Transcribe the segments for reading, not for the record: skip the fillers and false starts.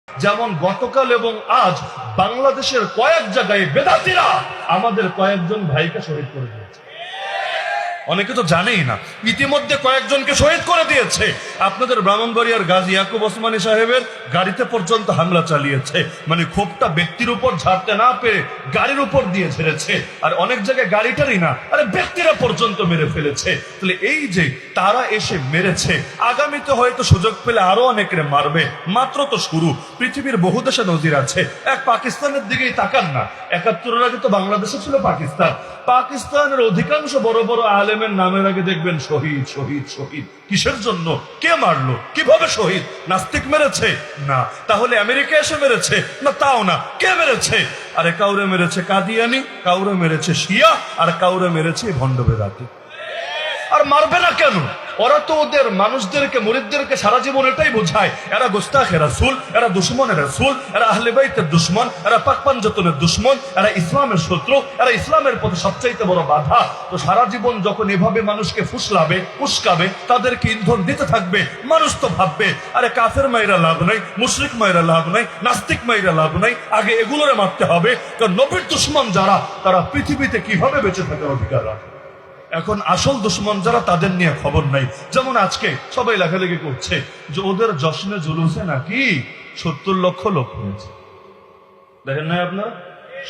যেমন গতকাল এবং আজ বাংলাদেশের কয়েক জায়গায় বেদাতিরা আমাদের কয়েকজন ভাইকে শহীদ করে দিয়েছে। অনেকে তো জানেই না, ইতিমধ্যে কয়েকজনকে শহীদ করে দিয়েছে। আপনাদের ব্রাহ্মণবাড়িয়ার গাজী ইয়াকুব ওসমানী সাহেবের গাড়িতে পর্যন্ত হামলা চালিয়েছে, মানে ক্ষোভটা ব্যক্তির উপর ঝাড়তে না পেরে গাড়ির উপর দিয়ে ছেড়েছে। আর অনেক জায়গায় গাড়িটারই না, আরে ব্যক্তিরা পর্যন্ত মেরে ফেলেছে। তাহলে এই যে তারা এসে মেরেছে, আগামীতে হয়তো সুযোগ পেলে আরো অনেকের মারবে। মাত্র তো শুরু। পৃথিবীর বহু দেশে নজির আছে। এক পাকিস্তানের দিকেই তাকান না, ৭১-এর আগে তো বাংলাদেশে ছিল পাকিস্তান। পাকিস্তানের অধিকাংশ বড় বড় আলেমের নামের আগে দেখবেন শহীদ শহীদ শহীদ। কিসের জন্য? কে মারলো? কিভাবে শহীদ? নাস্তিক মেরেছে? না। তাহলে আমেরিকা এসে মেরেছে? না, তাও না। কে মেরেছে? আরে কাউরে মেরেছে কাদিয়ানি, কাউরে মেরেছে শিয়া, আর কাউরে মেরেছে ভণ্ড বেদাতি। আর মারবে না কেন? ওরা তো ওদের মানুষদেরকে, মুরিদদেরকে সারা জীবন এটাই বোঝায়, এরা গোস্তাখে রাসূল, এরা দুশমনের রাসূল, এরা আহলে বাইতের দুশমন, এরা পাক পাঞ্জাতনের দুশমন, এরা ইসলামের শত্রু, এরা ইসলামের পথে সবচাইতে বড় বাধা। তো সারা জীবন যখন এভাবে মানুষকে ফুসলাবে, উস্কাবে, তাদেরকে ইন্ধন দিতে থাকবে, মানুষ তো ভাববে আরে কাফের মাইরা লাভ নাই, মুশরিক মাইরা লাভ নাই, নাস্তিক মাইরা লাভ নাই, আগে এগুলোরে মারতে হবে। কারণ নবীর দুশমন যারা, তারা পৃথিবীতে কিভাবে বেঁচে থাকার অধিকার রাখে। এখন আসল দুশ্মন যারা, তাদের নিয়ে খবর নাই। যেমন আজকে সবাই লেখালেখি করছে যে ওদের জশ্নে জুলুসে নাকি ৭০ লক্ষ লোক হয়েছে। দেখেন নাই আপনারা?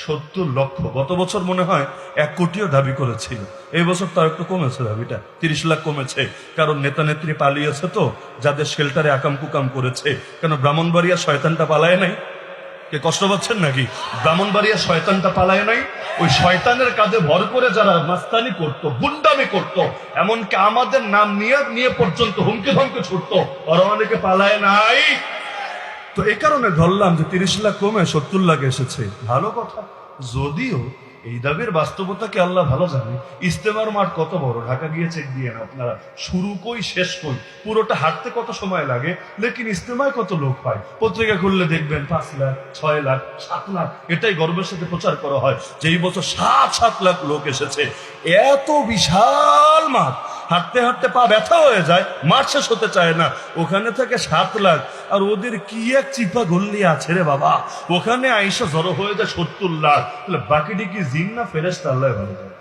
৭০ লক্ষ। গত বছর মনে হয় ১ কোটিও দাবি করেছিল। এই বছর তার একটু কমেছে দাবিটা, ৩০ লাখ কমেছে। কারণ নেতা নেত্রী পালিয়েছে তো, যাদের শেল্টারে আকাম কুকাম করেছে। কেন ব্রাহ্মণবাড়িয়া শয়তানটা পালায় নাই? কে কষ্ট পাচ্ছেন নাকি? ব্রাহ্মণবাড়িয়া শয়তানটা পালায় নাই? ওই শয়তানের কাঁধে ভর করে যারা মাস্তানি করতো, গুন্ডামি করতো, এমনকি আমাদের নাম নিয়ে নিয়ে পর্যন্ত হুমকি ধমকি ছুটতো, ওরা অনেকে পালায় নাই। তো এই কারণে ধরলাম যে ৩০ লাখ কমে ৭০ লাখ এসেছে, ভালো কথা। যদিও এই দাবির বাস্তবতাকে আল্লাহ ভালো জানে। ইস্তেমার মাঠ কত বড়, ঢাকা গিয়ে চেক দিয়ে আপনারা, শুরু কই শেষ কই, পুরোটা হাঁটতে কত সময় লাগে, লেকিন ইস্তেমায় কত লোক হয়। পত্রিকা খুললে দেখবেন ৫ লাখ, ৬ লাখ, ৭ লাখ। এটাই গর্বের সাথে প্রচার করা হয় যে এই বছর ৭ লাখ লোক এসেছে। এত বিশাল মাঠ, হাঁটতে হাঁটতে পা ব্যথা হয়ে যায়, মাঠ শেষ হতে চায় না। ওখানে থেকে ৭ লাখ, আর ওদের কি এক চিপা গল্লি আছে রে বাবা, ওখানে আইসা জড়ো হয়ে যায় ৭০ লাখ। তাহলে বাকিটি কি জিন না ফেরেশতা? আল্লাহ ভালো জানে।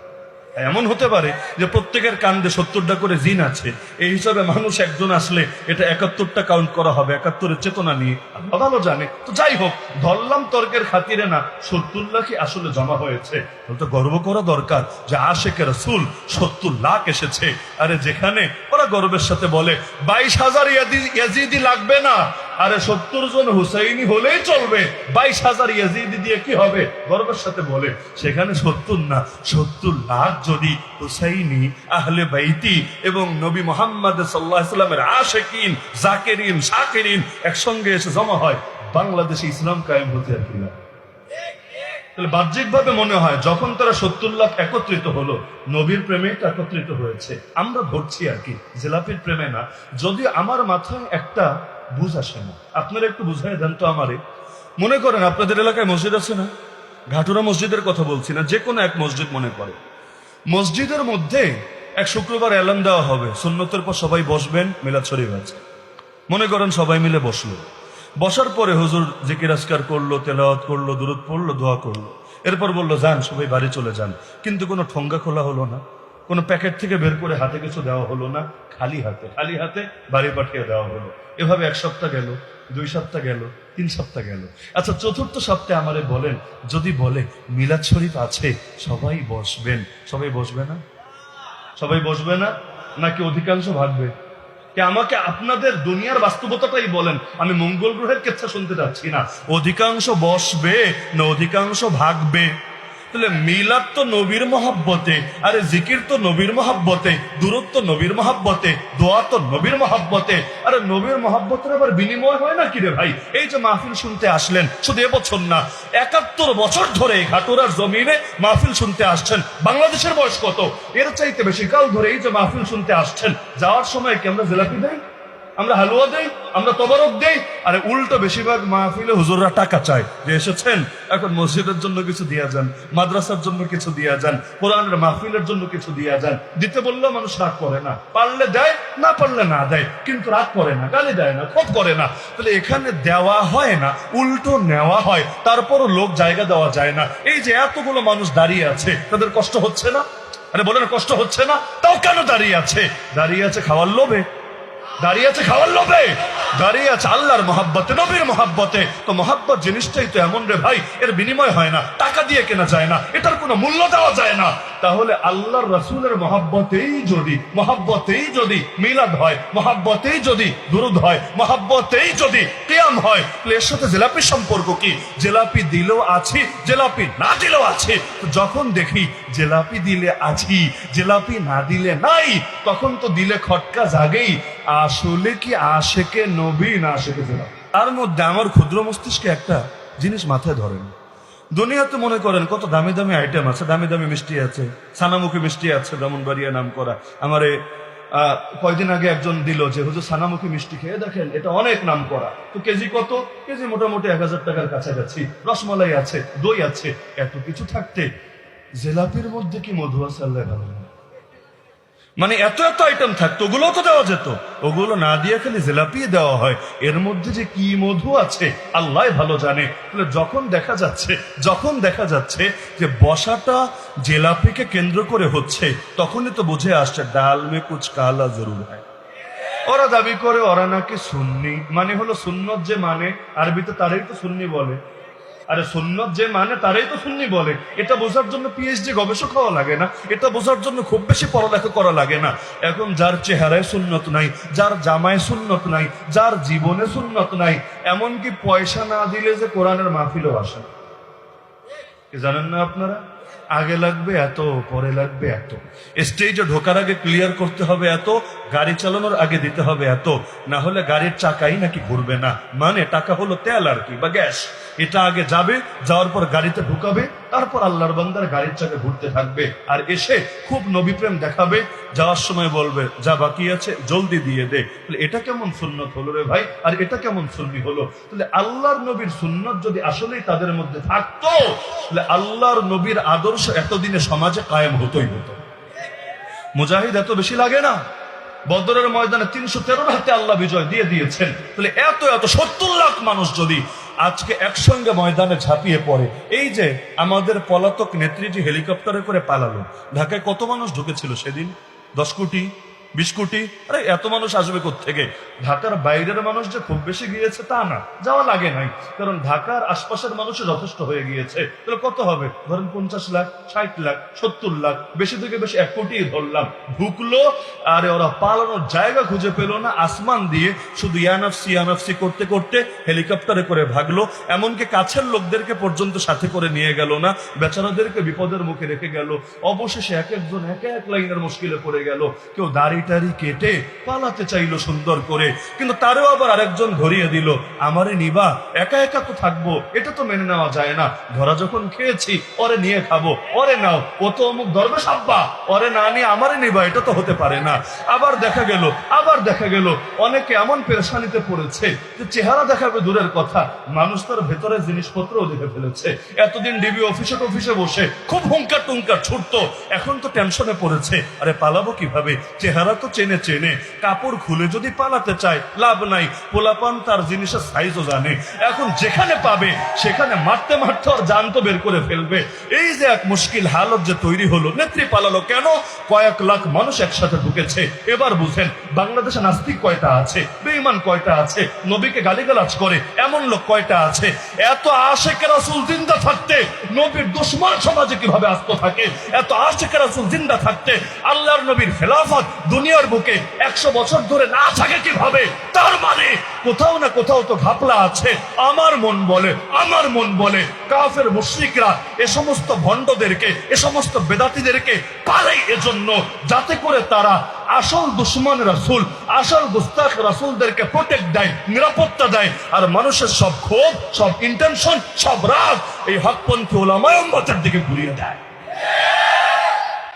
এমন হতে পারে যে প্রত্যেকের কান্দে ৭০টা করে জিন আছে। এই হিসাবে মানুষ একজন আসলে এটা ৭১টা কাউন্ট করা হবে, ৭১-এর চেতনা নিয়ে, আল্লাহ ভালো জানে। তো যাই হোক, ধরলাম তর্কের খাতিরে না, ৭০ লাখই আসলে জমা হয়েছে। তো গর্ব করা দরকার যে আশেকের রাসূল ৭০ লাখ এসেছে। আরে যেখানে ওরা গর্বের সাথে বলে ২২,০০০ ইয়াজিদি লাগবে না, আরে ৭০ জন হুসাইনি হলেই চলবে, ২২,০০০ ইয়াজিদি দিয়ে কি হবে, গর্বের সাথে বলে। সেখানে ৭০ না, ৭০ লাখ যদি হুসাইনি, আহলে বাইতি এবং নবী মুহাম্মদ সাল্লাল্লাহু আলাইহি ওয়াসাল্লামের আশিকিন, জাকিরিন, শাকিরিন একসঙ্গে এসে জমা হয়, বাংলাদেশে ইসলাম কায়েম হতে আর কি না। তাহলে বাহ্যিকভাবে মনে হয় যখন তারা ৭০ লাখ একত্রিত হলো, নবীর প্রেমে একত্রিত হয়েছে। আমরা ধরছি আর কি, জেলাপির প্রেমে না। যদিও আমার মাথায় একটা বুঝ আসে না, আপনারা একটু বুঝাই দেন তো আমারে। মনে করেন আপনাদের এলাকায় মসজিদ আছে না? ঘাটুরা মসজিদের কথা বলছি না, যে কোনো এক মসজিদ মনে করে। মসজিদের মধ্যে এক শুক্রবার এলান দেওয়া হবে, সুন্নতের পর সবাই বসবেন, মিলাদ শরীফ আছে। মনে করেন সবাই মিলে বসলো, বসার পরে হুজুর জিকির আজকার করলো, তেলাওয়াত করলো, দুরূদ পড়লো, দোয়া করলো। এরপর বললো যান সবাই বাড়ি চলে যান। কিন্তু কোনো ঠোঙ্গা খোলা হলো না, কোনো প্যাকেট থেকে বের করে হাতে কিছু দেওয়া হলো না, খালি হাতে বাড়ি পাঠিয়ে দেওয়া হলো। এভাবে ১ সপ্তাহ গেল, ২ সপ্তাহ গেল, ৩ সপ্তাহ গেল। আচ্ছা, ৪র্থ সপ্তাহে আমারে বলেন, যদি বলে মিলাদ শরীফ আছে, সবাই বসবেন, সবাই বসবে না? সবাই বসবে না, নাকি অধিকাংশ ভাগবে? আমাকে আপনাদের দুনিয়ার বাস্তবতাটাই বলেন, আমি মঙ্গল গ্রহের কেচ্ছা শুনতে যাচ্ছি না। অধিকাংশ বসবে না অধিকাংশ ভাগবে? তাহলে মিলাদ তো নবীর মহাব্বতে, আরে জিকির তো নবীর মহাব্বতে, দূরত্ব নবীর মহাব্বতে, দোয়া তো নবীর মহাব্বতে। আরে নবীর মহাব্বতের আবার বিনিময় হয় না কি রে ভাই? এই যে মাহফিল শুনতে আসলেন, শুধু এবছর না, ৭১ বছর ধরে ঘাটুরার জমিনে মাহফিল শুনতে আসছেন। বাংলাদেশের বয়স কত? এর চাইতে বেশি কাল ধরে এই যে মাহফিল শুনতে আসছেন, যাওয়ার সময় কি আমরা জিলাপি দেই? আমরা হালুয়া দেই, আমরা তবারক দেই, আরে উল্টো বেশিরভাগ মাহফিলে হুজুররা টাকা চায় যে এসেছেন এখন মসজিদের জন্য কিছু দিয়া যান, মাদ্রাসার জন্য কিছু দিয়া যান, কোরআনের মাহফিলের জন্য কিছু দিয়া যান। দিতে বললেও মানুষ রাগ করে না, পারলে দেয়, না পারলে না দেয়, কিন্তু রাগ করে না, গালি দেয় না, ক্ষোভ করে না। তাহলে এখানে দেওয়া হয় না, উল্টো নেওয়া হয়, তারপরও লোক জায়গা দেওয়া যায় না। এই যে এতগুলো মানুষ দাঁড়িয়ে আছে, তাদের কষ্ট হচ্ছে না? আরে বলেন কষ্ট হচ্ছে না? তাও কেন দাঁড়িয়ে আছে? দাঁড়িয়ে আছে খাওয়ার লোভে, দাঁড়িয়ে আছে খাওয়ার লোভে, দাঁড়িয়ে আছে আল্লাহর মহাব্বতে, নবীর মহাব্বতে। তো মহাব্বত জিনিসটাই তো এমন রে ভাই, এর বিনিময় হয় না, টাকা দিয়ে কেনা যায় না, এটার কোনো মূল্য দেওয়া যায় না। তাহলে আল্লাহর রাসূলের মহাব্বতেই যদি মিলাদ হয়, মহাব্বতেই যদি দুরুদ হয়, মহাব্বতেই যদি কিয়াম হয়, এর সাথে জিলাপির সম্পর্ক কি? জিলাপি দিলেও আছি, জিলাপি না দিলেও আছে। যখন দেখি জিলাপি দিলে আছি, জিলাপি না দিলে নাই, তখন তো দিলে খটকা জাগেই, আসলে কি আশেকে নবী না আশেকে জিলাপি? তার মধ্যে আমার ক্ষুদ্র মস্তিষ্কে একটা জিনিস মাথায় ধরেন। দুনিয়াতে মনে করেন কত দামি দামি আইটেম আছে, দামি দামি মিষ্টি আছে, ছানামুখী মিষ্টি আছে, ব্রাহ্মণবাড়িয়া নাম করা। আমারে কয়দিন আগে একজন দিল যে হুজুর ছানামুখী মিষ্টি খেয়ে দেখেন, এটা অনেক নাম করা। তো কেজি কত? কেজি মোটামুটি 1000 টাকার কাছাকাছি। রসমালাই আছে, দই আছে, এত কিছু থাকতে জিলাপির মধ্যে কি মধু আছে আল্লাহ ভালো জানে। মানে এত এত আইটেম থাকতো, ওগুলো তো দেওয়া যেত, ওগুলো না দিয়ে খালি জিলাপি দেওয়া হয়। এর মধ্যে যে কি মধু আছে আল্লাহ ভালো জানে। যখন দেখা যাচ্ছে যে বসাটা জিলাপিকে কেন্দ্র করে হচ্ছে, তখনই তো বুঝে আসছে ডাল মে কুছ কালা জরুর হয়। ওরা দাবি করে ওরা নাকি সুন্নি, মানে হলো সুন্নত যে মানে আরবিতে তারাই তো সুন্নি বলে। আরে সুন্নত যে মানে তারাই তো সুন্নি বলে। এটা বোঝার জন্য পিএইচডি গবেষক হওয়া লাগে না, এটা বোঝার জন্য খুব বেশি পড়ালেখা করা লাগে না। এখন যার চেহারায় সুন্নত নাই, যার জামায় সুন্নত নাই, যার জীবনে সুন্নত নাই, এমনকি পয়সা না দিলে যে কোরআনের মাহফিলও আসে না। জানেন না আপনারা? আগে লাগবে এত, পরে লাগবে এত, স্টেজে ঢোকার আগে ক্লিয়ার করতে হবে এত, গাড়ি চালানোর আগে দিতে হবে এত, না হলে গাড়ির চাকাই নাকি ঘুরবে না। মানে টাকা হলো তেল আর কি, বা গ্যাস। এটা আগে যাবে, যাওয়ার পর গাড়িতে ঢুকাবে, তারপর আল্লাহর বান্দার গাড়ির চাকা ঘুরতে থাকবে, আর এসে খুব নবী প্রেম দেখাবে, যাওয়ার সময় বলবে যা বাকি আছে জলদি দিয়ে দে। এটা কেমন সুন্নত হলো রে ভাই? আর এটা কেমন সুন্নি হলো? তাহলে আল্লাহর নবীর সুন্নত যদি আসলেই তাদের মধ্যে থাকতো, তাহলে আল্লাহর নবীর আদর্শ এতদিনে সমাজে কায়েম হতোই হতো। মুজাহিদ এত বেশি লাগে না? বদরের ময়দানে 313 হাতে আল্লাহ বিজয় দিয়ে দিয়েছেন। তাহলে এত 70 লাখ মানুষ যদি আজকে একসঙ্গে ময়দানে ঝাঁপিয়ে পড়ে, এই যে আমাদের পলাতক নেত্রীজি হেলিকপ্টারে করে পালালো, ঢাকায় কত মানুষ ঢুকেছিল সেদিন? 10 কোটি, 20 কোটি? আরে এত মানুষ আসবে কোত্থেকে? ঢাকার বাইরের মানুষ যে খুব বেশি গিয়েছে তা না, যাওয়া লাগে নাই, কারণ ঢাকার আশপাশের মানুষের যথেষ্ট হয়ে গিয়েছে। তাহলে কত হবে? ধরেন 50 লাখ, 60 লাখ, 70 লাখ, বেশি থেকে বেশি 1 কোটি ধরলাম। ঢুকলো, আরে ওরা পালানোর জায়গা খুঁজে পেল না, আসমান দিয়ে শুধু ইয়ানাফসি করতে করতে হেলিকপ্টারে করে ভাগলো। এমনকি কাছের লোকদেরকে পর্যন্ত সাথে করে নিয়ে গেল না, বেচারাদেরকে বিপদের মুখে রেখে গেল। অবশেষে এক একজন এক এক লাইনের মুশকিলে পড়ে গেল। কেউ দাড়ি টাড়ি কেটে পালাতে চাইলো সুন্দর করে, কিন্তু তারও আবার আরেকজন ধরিয়ে দিল, আমারে নিবা, একা একা তো থাকবো, এটা তো মেনে নেওয়া যায় না। ধরা যখন খেয়েছি, ওরে নিয়ে খাবো, ওরে নাও, ও তো অমুক দরবেশ আব্বা, ওরে না নিয়ে আমারে নিবা, এটা তো হতে পারে না। আবার দেখা গেল অনেকে এমন পেরেশানিতে পড়েছে যে চেহারা দেখাবে দূরের কথা, মানুষ তার ভেতরে জিনিসপত্রও দেখে ফেলেছে। এতদিন ডিবি অফিসে বসে খুব হুঙ্কার টুঙ্কার ছুটতো, এখন তো টেনশনে পড়েছে, আরে পালাবো কিভাবে? চেহারা তো চেনে, কাপড় খুলে যদি পালাতে চায় লাভ নাই, পোলাপান তার জিনিসের সাইজও জানে। এখন যেখানে পাবে সেখানে মারতে আর জান তো বের করে ফেলবে। এই যে এক মুশকিল হালত যে তৈরি হলো, নেত্রী পালালো কেন? কয়েক লাখ মানুষ একসাথে ঢুকেছে। এবার বুঝেন বাংলাদেশে নাস্তিক কয়টা আছে, বেঈমান কয়টা আছে, নবীকে গালিগালাজ করে এমন লোক কয়টা আছে। এত আশিকে রাসূল জিন্দা থাকতে নবীর দুশমন সমাজে কিভাবে আস্ত থাকে? এত আশিকে রাসূল জিন্দা থাকতে আল্লাহর নবীর খেলাফত দুনিয়ার বুকে 100 বছর ধরে না থাকে কিভাবে? তার মানে কোথাও না কোথাও তো ঘাপলা আছে। আমার মন বলে কাফের মুশরিকরা এ সমস্ত ভণ্ডদেরকে, এ সমস্ত বেদাতীদেরকে পালে এজন্য, যাতে করে তারা আসল দুশমন রাসূল, আসল গুস্তাখ রাসূলদেরকে প্রোটেক্ট দেয়, নিরাপত্তা দেয়, আর মানুষের সব ক্ষোভ, সব ইন্টেনশন, সব রাগ এই হকপন্থী উলামায়ে উম্মতের দিকে ঘুরিয়ে দেয়।